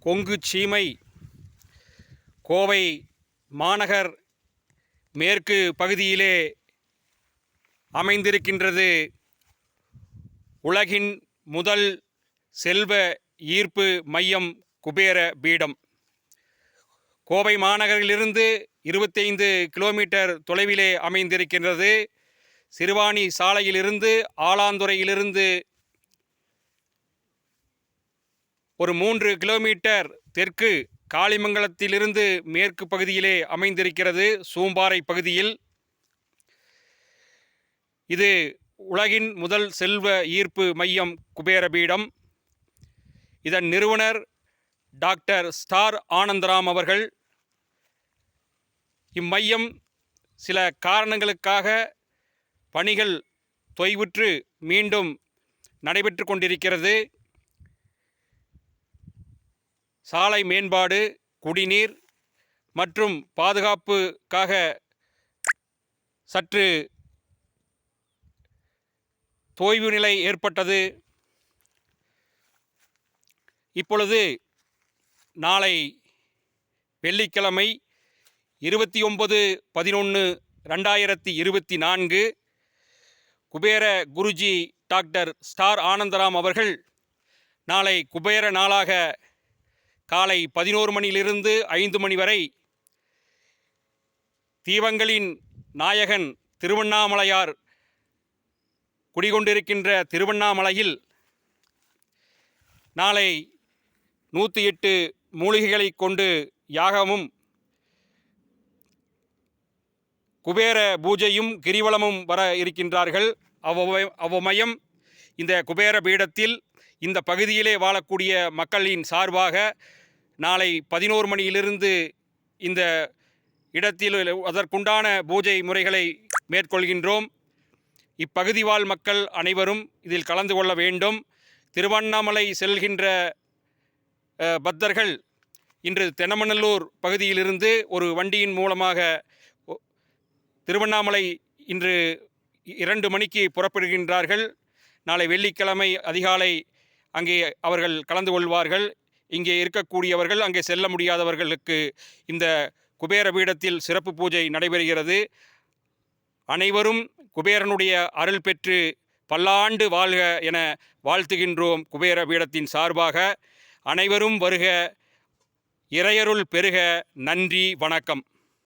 கொங்கு சீமை கோவை மாநகர் மேற்கு பகுதியிலே அமைந்திருக்கின்றது உலகின் முதல் செல்வ ஈர்ப்பு மையம் குபேர பீடம். கோவை மாநகரிலிருந்து 25 கிலோமீட்டர் தொலைவிலே அமைந்திருக்கின்றது. சிறுவாணி சாலையிலிருந்து ஆலாந்துறையிலிருந்து ஒரு 3 கிலோமீட்டர் தெற்கு, காளிமங்கலத்திலிருந்து மேற்கு பகுதியிலே அமைந்திருக்கிறது சூம்பாறை பகுதியில். இது உலகின் முதல் செல்வ ஈர்ப்பு மையம் குபேர பீடம். இதன் நிறுவனர் டாக்டர் ஸ்டார் ஆனந்தராம் அவர்கள். இம்மையம் சில காரணங்களுக்காக பணிகள் தொய்வுற்று மீண்டும் நடைபெற்று கொண்டிருக்கிறது. சாலை மேம்பாடு, குடிநீர் மற்றும் பாதுகாப்புக்காக சற்று தொய்வு நிலை ஏற்பட்டது. இப்பொழுது நாளை வெள்ளிக்கிழமை 29/11/2024 குபேர குருஜி டாக்டர் ஸ்டார் ஆனந்தராம் அவர்கள் நாளை குபேர நாளாக காலை 11 மணியிலிருந்து 5 மணி வரை தீபங்களின் நாயகன் திருவண்ணாமலையார் குடிகொண்டிருக்கின்ற திருவண்ணாமலையில் நாளை 108 மூலிகைகளை கொண்டு யாகமும் குபேர பூஜையும் கிரிவலமும் வர இருக்கின்றார்கள். அவ்வமயம் இந்த குபேர பீடத்தில் இந்த பகுதியிலே வாழக்கூடிய மக்களின் சார்பாக நாளை 11 மணியிலிருந்து இந்த இடத்தில் அதற்குண்டான பூஜை முறைகளை மேற்கொள்கின்றோம். இப்பகுதி வாழ் மக்கள் அனைவரும் இதில் கலந்து கொள்ள வேண்டும். திருவண்ணாமலை செல்கின்ற பக்தர்கள் இன்று தென்னமநல்லூர் பகுதியிலிருந்து ஒரு வண்டியின் மூலமாக திருவண்ணாமலை இன்று 2 மணிக்கு புறப்படுகின்றார்கள். நாளை வெள்ளிக்கிழமை அதிகாலை அங்கே அவர்கள் கலந்து கொள்வார்கள். இங்கே இருக்கக்கூடியவர்கள், அங்கே செல்ல முடியாதவர்களுக்கு இந்த குபேர பீடத்தில் சிறப்பு பூஜை நடைபெறுகிறது. அனைவரும் குபேரனுடைய அருள் பெற்று பல்லாண்டு வாழ்க என வாழ்த்துகின்றோம். குபேர பீடத்தின் சார்பாக அனைவரும் வருக, இறையருள் பெருக. நன்றி, வணக்கம்.